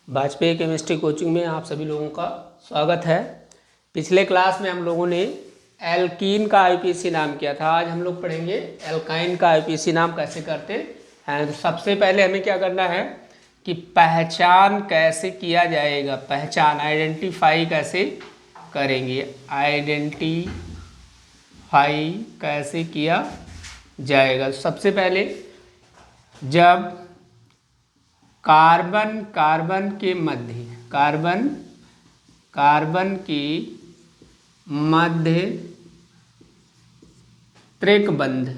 Vajpayee chemistry coaching में आप सभी लोगों का स्वागत है। पिछले क्लास में हम लोगों ने एल्कीन का आईपीसी नाम किया था। आज हम लोग पढ़ेंगे एल्काइन का आईपीसी नाम कैसे करते हैं। तो सबसे पहले हमें क्या करना है कि पहचान कैसे किया जाएगा, पहचान आइडेंटिफाई कैसे करेंगे, आइडेंटिफाई कैसे किया जाएगा। सबसे पहले जब कार्बन के मध्य त्रिकबंध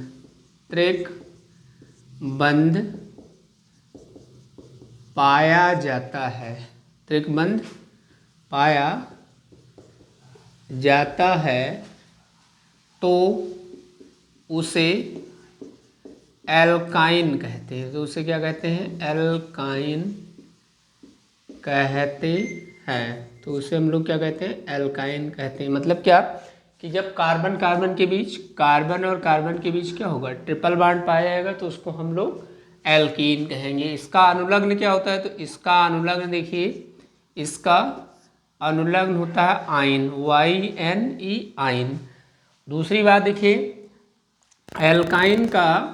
पाया जाता है, त्रिकबंध पाया जाता है तो उसे एल्काइन कहते हैं। तो उसे क्या कहते हैं? एल्काइन कहते हैं। तो उसे हम लोग क्या कहते हैं? एल्काइन कहते हैं। मतलब क्या कि जब कार्बन और कार्बन के बीच क्या होगा? ट्रिपल बॉन्ड पाया जाएगा तो उसको हम लोग एल्कीन कहेंगे। इसका अनुलग्न क्या होता है? तो इसका अनुलग्न देखिए, इसका अनुलग्न होता है आइन, YNE आइन। दूसरी बात देखिए, एल्काइन का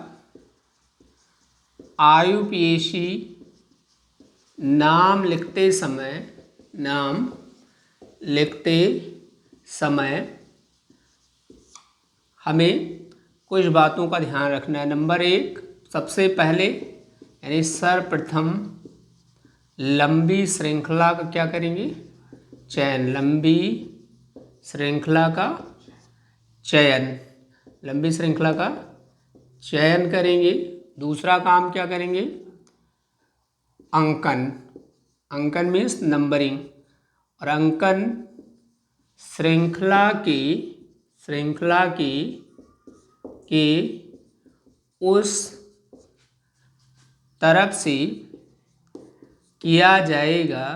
आयुपीएसी नाम लिखते समय हमें कुछ बातों का ध्यान रखना है। नंबर 1, सबसे पहले यानी सर्वप्रथम लंबी श्रृंखला का क्या करेंगे? चयन, लंबी श्रृंखला का चयन करेंगे। दूसरा काम क्या करेंगे? अंकन मीन्स नंबरिंग। और अंकन श्रृंखला की उस तरफ से किया जाएगा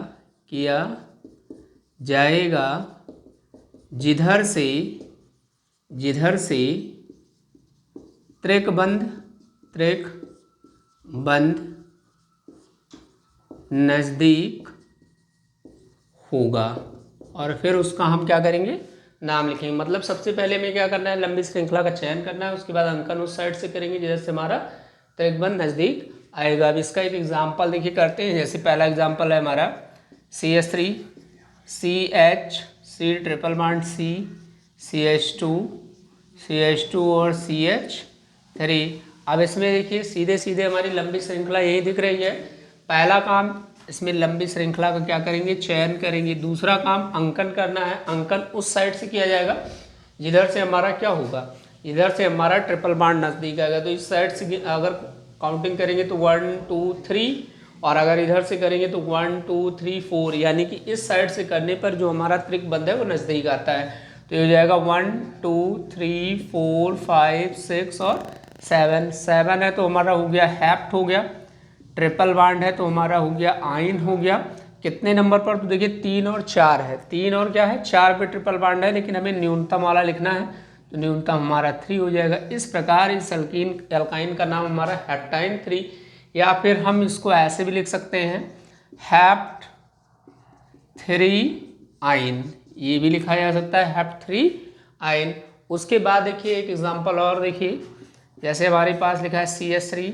जिधर से त्रिकबंध नज़दीक होगा। और फिर उसका हम क्या करेंगे? नाम लिखेंगे। मतलब सबसे पहले हमें क्या करना है? लंबी श्रृंखला का चयन करना है। उसके बाद अंकन उस साइड से करेंगे जिधर से हमारा त्रिकबंध नज़दीक आएगा। अब इसका एक एग्जाम्पल देखिए करते हैं। जैसे पहला एग्जाम्पल है हमारा CH3 CH, C triple bond C, CH2 और CH3। अब इसमें देखिए सीधे सीधे हमारी लंबी श्रृंखला यही दिख रही है। पहला काम इसमें लंबी श्रृंखला का क्या करेंगे? चयन करेंगे। दूसरा काम अंकन करना है। अंकन उस साइड से किया जाएगा जिधर से हमारा क्या होगा? इधर से हमारा ट्रिपल बॉन्ड नज़दीक आएगा। तो इस साइड से अगर काउंटिंग करेंगे तो 1 2 3, और अगर इधर से करेंगे तो 1 2 3 4, यानी कि इस साइड से करने पर जो हमारा त्रिकबंध है वो नज़दीक आता है। तो ये हो जाएगा 1 2 3 4 5 6 और 7 है तो हमारा हो गया हैप्ट हो गया। ट्रिपल बॉन्ड है तो हमारा हो गया आइन हो गया। कितने नंबर पर? तो देखिए 3 और 4 है। 3 और क्या है? 4 पे ट्रिपल बॉन्ड है, लेकिन हमें न्यूनतम वाला लिखना है तो न्यूनतम हमारा 3 हो जाएगा। इस प्रकार इस एल्काइन का नाम हमारा हेप्टाइन 3, या फिर हम इसको ऐसे भी लिख सकते हैं हैप्ट 3 आइन, ये भी लिखा जा सकता है हैप्ट 3 आइन। उसके बाद देखिए एक एग्जांपल और देखिए, जैसे हमारे पास लिखा है CH3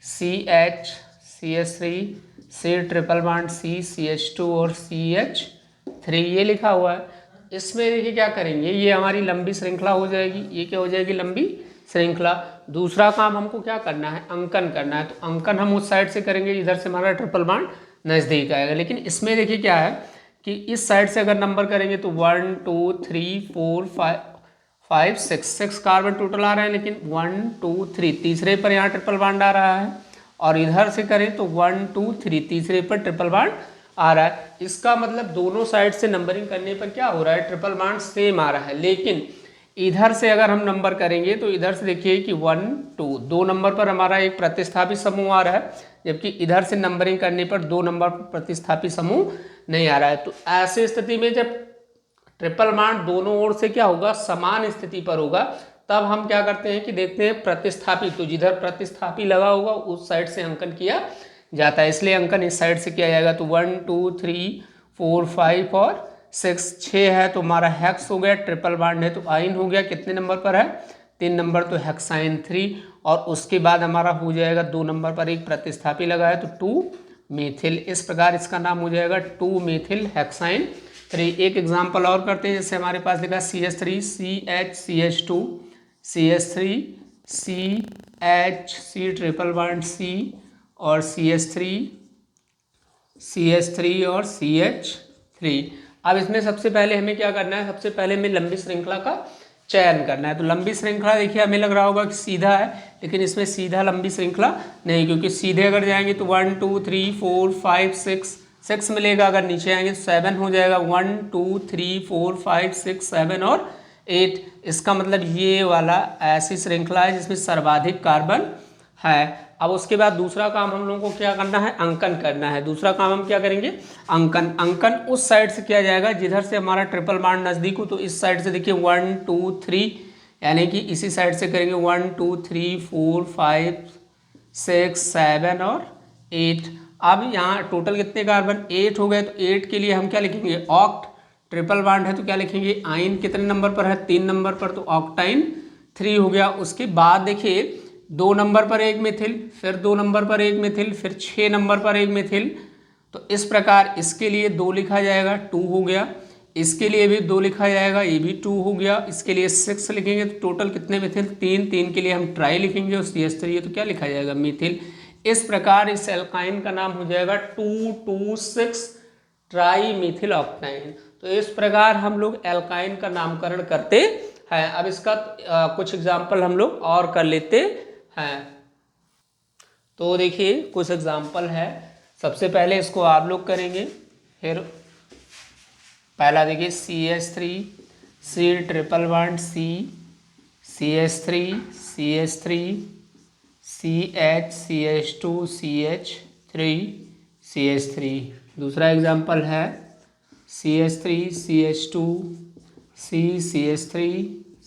CH3 C triple bond C, CH2 और CH3 ये लिखा हुआ है। इसमें देखिए क्या करेंगे? ये हमारी लंबी श्रृंखला हो जाएगी। ये क्या हो जाएगी? लंबी श्रृंखला। दूसरा काम हमको क्या करना है? अंकन करना है। तो अंकन हम उस साइड से करेंगे इधर से हमारा ट्रिपल बॉन्ड नज़दीक आएगा। लेकिन इसमें देखिए क्या है कि इस साइड से अगर नंबर करेंगे तो 1 2 3 4 5 6 कार्बन टोटल आ रहे हैं, लेकिन 1 2 3 तीसरे पर यहाँ ट्रिपल बॉन्ड आ रहा है। और इधर से करें तो 1 2 3 तीसरे पर ट्रिपल बॉन्ड आ रहा है। इसका मतलब दोनों साइड से नंबरिंग करने पर क्या हो रहा है? ट्रिपल बॉन्ड सेम आ रहा है। लेकिन इधर से अगर हम नंबर करेंगे तो इधर से देखिए कि 1 2 दो नंबर पर हमारा एक प्रतिस्थापी समूह आ रहा है, जबकि इधर से नंबरिंग करने पर 2 नंबर पर प्रतिस्थापी समूह नहीं आ रहा है। तो ऐसी स्थिति में जब ट्रिपल बॉन्ड दोनों ओर से क्या होगा? समान स्थिति पर होगा, तब हम क्या करते हैं कि देखते हैं प्रतिस्थापी, तो जिधर प्रतिस्थापी लगा होगा उस साइड से अंकन किया जाता है, इसलिए अंकन इस साइड से किया जाएगा। तो 1 2 3 4 5 और 6, 6 है तो हमारा हेक्स हो गया, ट्रिपल बॉन्ड है तो आइन हो गया। कितने नंबर पर है? 3 नंबर, तो हेक्साइन 3। और उसके बाद हमारा हो जाएगा 2 नंबर पर एक प्रतिस्थापी लगाया तो 2 मेथिल। इस प्रकार इसका नाम हो जाएगा 2 मेथिल हेक्साइन 3। एक एग्जाम्पल और करते हैं, जैसे हमारे पास लिखा CH3 CH2 CH3 CH triple bond C और CH3 और CH3। अब इसमें सबसे पहले हमें क्या करना है? सबसे पहले हमें लंबी श्रृंखला का चयन करना है। तो लंबी श्रृंखला देखिए हमें लग रहा होगा कि सीधा है, लेकिन इसमें सीधा लंबी श्रृंखला नहीं, क्योंकि सीधे अगर जाएंगे तो 1 2 3 4 5 6 मिलेगा, अगर नीचे आएंगे तो 7 हो जाएगा। 1 2 3 4 5 6 7 और 8। इसका मतलब ये वाला ऐसी श्रृंखला है जिसमें सर्वाधिक कार्बन है। अब उसके बाद दूसरा काम हम लोगों को क्या करना है? अंकन करना है। दूसरा काम हम क्या करेंगे? अंकन। अंकन उस साइड से किया जाएगा जिधर से हमारा ट्रिपल बॉन्ड नजदीक हो। तो इस साइड से देखिए 1 2 3, यानी कि इसी साइड से करेंगे 1 2 3 4 5 6 7 और 8। अब यहाँ टोटल कितने कार्बन? 8 हो गए। तो 8 के लिए हम क्या लिखेंगे? ऑक्ट। ट्रिपल बॉन्ड है तो क्या लिखेंगे? आइन कितने नंबर पर है? 3 नंबर पर, तो ऑक्टाइन 3 हो गया। उसके बाद देखिए 2 नंबर पर एक मिथिल, फिर 2 नंबर पर एक मिथिल, फिर 6 नंबर पर एक मिथिल। तो इस प्रकार इसके लिए 2 लिखा जाएगा, 2 हो गया। इसके लिए भी 2 लिखा जाएगा, ये भी 2 हो गया। इसके लिए 6 लिखेंगे तो टोटल कितने मिथिल? 3। 3 के लिए हम ट्राई लिखेंगे और CH3 है तो क्या लिखा जाएगा? मिथिल। इस प्रकार इस एल्काइन का नाम हो जाएगा 226 ट्राई मिथिल ऑक्टाइन। तो इस प्रकार हम लोग एल्काइन का नामकरण करते हैं। अब इसका कुछ एग्जाम्पल हम लोग और कर लेते हैं। तो देखिए कुछ एग्जाम्पल है। सबसे पहले इसको आप लोग करेंगे। फिर पहला देखिए CH3 C triple bond C CH3 CH3 CH CH2 CH3 CH3। दूसरा एग्जाम्पल है CH3 CH2 C CH3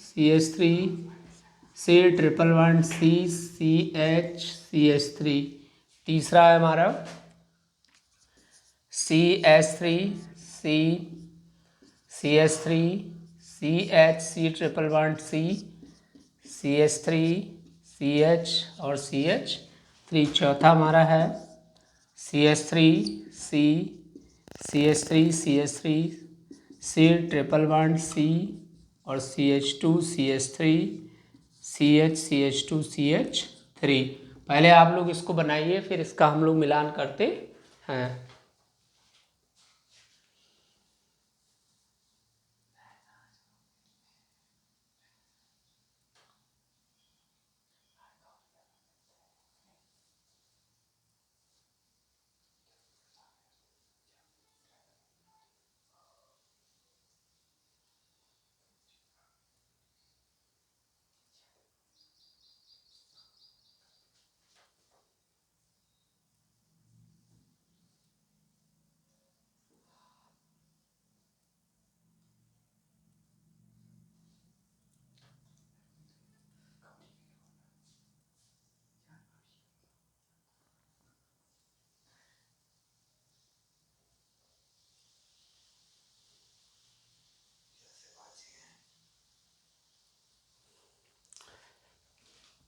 CH3 C triple bond C CH CH3। तीसरा है हमारा CH3 C CH3 CH C triple bond C CH3 CH और CH3। चौथा हमारा है CH3 C CH3 CH3 C triple bond C और CH2 CH3 CH CH2 CH3। पहले आप लोग इसको बनाइए, फिर इसका हम लोग मिलान करते हैं।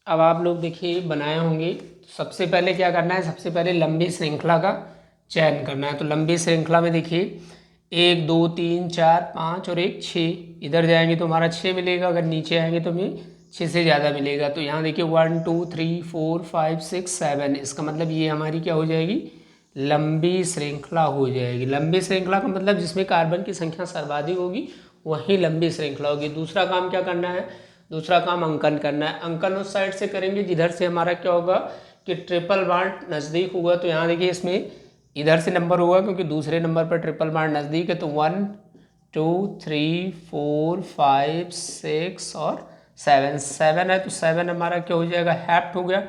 अब आप लोग देखिए बनाए होंगे। सबसे पहले क्या करना है? सबसे पहले लंबी श्रृंखला का चयन करना है। तो लंबी श्रृंखला में देखिए 1 2 3 4 5 और 1 6। इधर जाएंगे तो हमारा 6 मिलेगा, अगर नीचे आएंगे तो हमें 6 से ज़्यादा मिलेगा। तो यहाँ देखिए 1 2 3 4 5 6 7। इसका मतलब ये हमारी क्या हो जाएगी? लंबी श्रृंखला हो जाएगी। लंबी श्रृंखला का मतलब जिसमें कार्बन की संख्या सर्वाधिक होगी वही लंबी श्रृंखला होगी। दूसरा काम क्या करना है? दूसरा काम अंकन करना है। अंकन उस साइड से करेंगे जिधर से हमारा क्या होगा कि ट्रिपल बॉन्ड नज़दीक होगा। तो यहाँ देखिए इसमें इधर से नंबर होगा क्योंकि दूसरे नंबर पर ट्रिपल बॉन्ड नज़दीक है। तो 1 2 3 4 5 6 और 7। 7 है तो 7 हमारा क्या हो जाएगा? हैप्ट हो गया।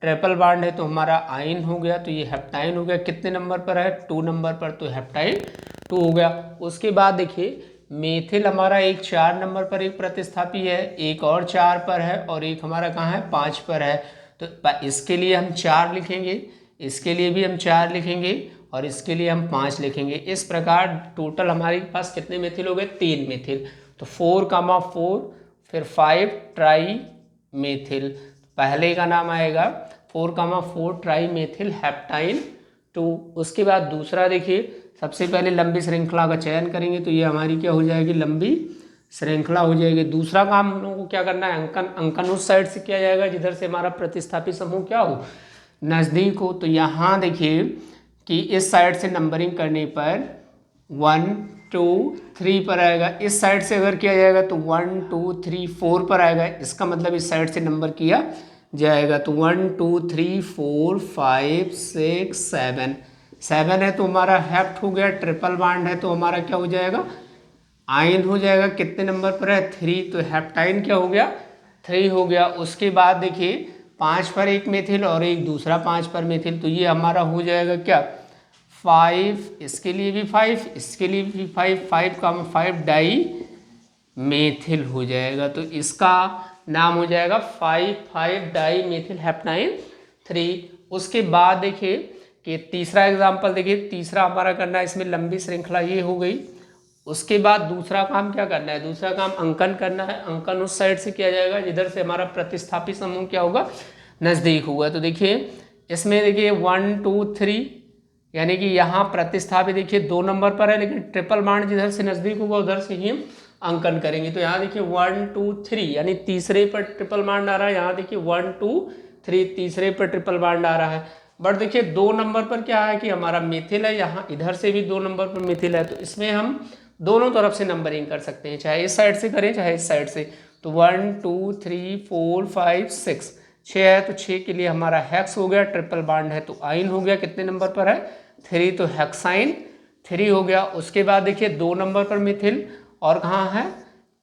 ट्रिपल बॉन्ड है तो हमारा आइन हो गया, तो ये हेप्टाइन हो गया। कितने नंबर पर है? 2 नंबर पर, तो हेप्टाइन 2 हो गया। उसके बाद देखिए मेथिल हमारा एक 4 नंबर पर एक प्रतिस्थापी है, एक और 4 पर है और एक हमारा कहाँ है? 5 पर है। तो इसके लिए हम 4 लिखेंगे, इसके लिए भी हम 4 लिखेंगे और इसके लिए हम 5 लिखेंगे। इस प्रकार टोटल हमारे पास कितने मेथिल हो गए? 3 मेथिल। तो 4,4 फिर 5 ट्राई मेथिल। पहले का नाम आएगा 4,4 ट्राई मेथिल हेप्टाइन 2। उसके बाद दूसरा देखिए, सबसे पहले लंबी श्रृंखला का चयन करेंगे तो ये हमारी क्या हो जाएगी? लंबी श्रृंखला हो जाएगी। दूसरा काम हम लोगों को क्या करना है? अंकन उस साइड से किया जाएगा जिधर से हमारा प्रतिस्थापी समूह क्या हो? नज़दीक हो। तो यहाँ देखिए कि इस साइड से नंबरिंग करने पर 1 2 3 पर आएगा। इस साइड से अगर किया जाएगा तो 1 2 3 4 पर आएगा। इसका मतलब इस साइड से नंबर किया जाएगा तो 1 2 3 4 5 6 7 7 है तो हमारा हेप्ट हो गया। ट्रिपल बॉन्ड है तो हमारा क्या हो जाएगा? आयन हो जाएगा। कितने नंबर पर है? 3। तो हेप्टाइन क्या हो गया? 3 हो गया। उसके बाद देखिए 5 पर एक मेथिल और एक दूसरा 5 पर मेथिल, तो ये हमारा हो जाएगा क्या? 5। इसके लिए भी 5, इसके लिए भी 5, 5 डाई मेथिल हो जाएगा। तो इसका नाम हो जाएगा 5 डाई मेथिल हेप्टाइन 3। उसके बाद देखिए कि तीसरा एग्जाम्पल देखिए, तीसरा हमारा करना है इसमें लंबी श्रृंखला, ये हो गई। उसके बाद दूसरा काम क्या करना है? दूसरा काम अंकन करना है। अंकन उस साइड से किया जाएगा जिधर से हमारा प्रतिस्थापी समूह क्या होगा? नज़दीक होगा। तो देखिए इसमें देखिए 1 2 3 यानी कि यहाँ प्रतिस्थापी देखिए 2 नंबर पर है, लेकिन ट्रिपल बॉन्ड जिधर से नज़दीक होगा उधर से ही हम अंकन करेंगे। तो यहाँ देखिए 1 2 3 यानी तीसरे पर ट्रिपल बॉन्ड आ रहा है। यहाँ देखिए 1 2 3 तीसरे पर ट्रिपल बॉन्ड आ रहा है। बट देखिए 2 नंबर पर क्या है कि हमारा मेथिल है, यहाँ इधर से भी 2 नंबर पर मेथिल है। तो इसमें हम दोनों तरफ से नंबरिंग कर सकते हैं, चाहे इस साइड से करें चाहे इस साइड से। तो 1 2 3 4 5 6 6 है तो 6 के लिए हमारा हेक्स हो गया। ट्रिपल बॉन्ड है तो आइन हो गया। कितने नंबर पर है? 3। तो हेक्साइन 3 हो गया। उसके बाद देखिए 2 नंबर पर मिथिल और कहाँ है?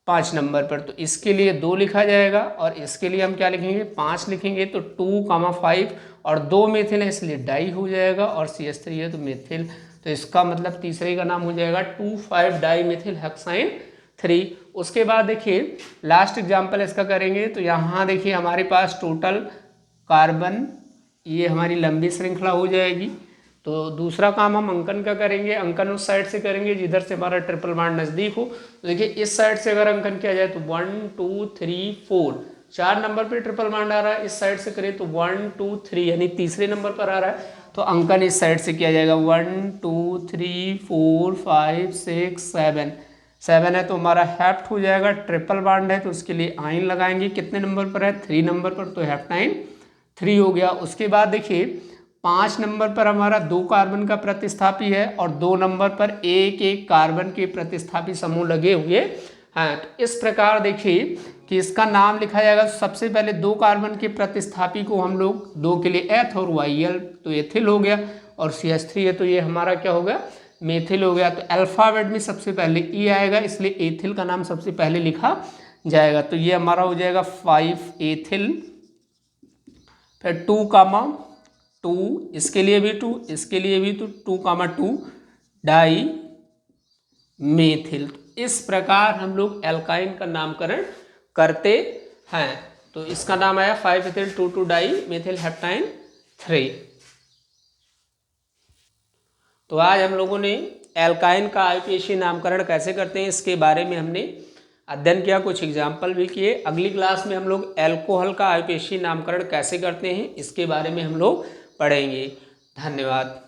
5 नंबर पर। तो इसके लिए 2 लिखा जाएगा और इसके लिए हम क्या लिखेंगे? 5 लिखेंगे। तो 2,5 और 2 मेथिल है इसलिए डाई हो जाएगा और CH3 है तो मेथिल। तो इसका मतलब तीसरे का नाम हो जाएगा 2,5 डाई मेथिल हेक्साइन 3। उसके बाद देखिए लास्ट एग्जाम्पल इसका करेंगे। तो यहाँ देखिए हमारे पास टोटल कार्बन, ये हमारी लंबी श्रृंखला हो जाएगी। तो दूसरा काम हम अंकन का करेंगे। अंकन उस साइड से करेंगे जिधर से हमारा ट्रिपल बॉन्ड नज़दीक हो। तो देखिए इस साइड से अगर अंकन किया जाए तो 1 2 3 4 4 नंबर पे ट्रिपल बॉन्ड आ रहा है। इस साइड से करें तो 1 2 3 यानी तीसरे नंबर पर आ रहा है। तो अंकन इस साइड से किया जाएगा 1 2 3 4 5 6 7 7 है तो हमारा हेप्ट हो जाएगा। ट्रिपल बॉन्ड है तो उसके लिए आइन लगाएंगे। कितने नंबर पर है? 3 नंबर पर। तो हेप्टाइन 3 हो गया। उसके बाद देखिए 5 नंबर पर हमारा 2 कार्बन का प्रतिस्थापी है और 2 नंबर पर एक एक कार्बन के प्रतिस्थापी समूह लगे हुए हैं। तो इस प्रकार देखिए कि इसका नाम लिखा जाएगा। सबसे पहले 2 कार्बन के प्रतिस्थापी को हम लोग 2 के लिए एथ और YL तो एथिल हो गया और CH3 है तो ये हमारा क्या हो गया? मेथिल हो गया। तो अल्फ़ाबेट में सबसे पहले E आएगा इसलिए एथिल का नाम सबसे पहले लिखा जाएगा। तो ये हमारा हो जाएगा 5 एथिल, फिर 2,2 इसके लिए भी 2 इसके लिए भी तो 2,2 डाई मेथिल। इस प्रकार हम लोग एल्काइन का नामकरण करते हैं। तो इसका नाम आया 5 एथिल 2,2 डाई मेथिल हेप्टाइन 3। तो आज हम लोगों ने एल्काइन का IUPAC नामकरण कैसे करते हैं इसके बारे में हमने अध्ययन किया, कुछ एग्जाम्पल भी किए। अगली क्लास में हम लोग एल्कोहल का IUPAC नामकरण कैसे करते हैं इसके बारे में हम लोग पढ़ेंगे। धन्यवाद।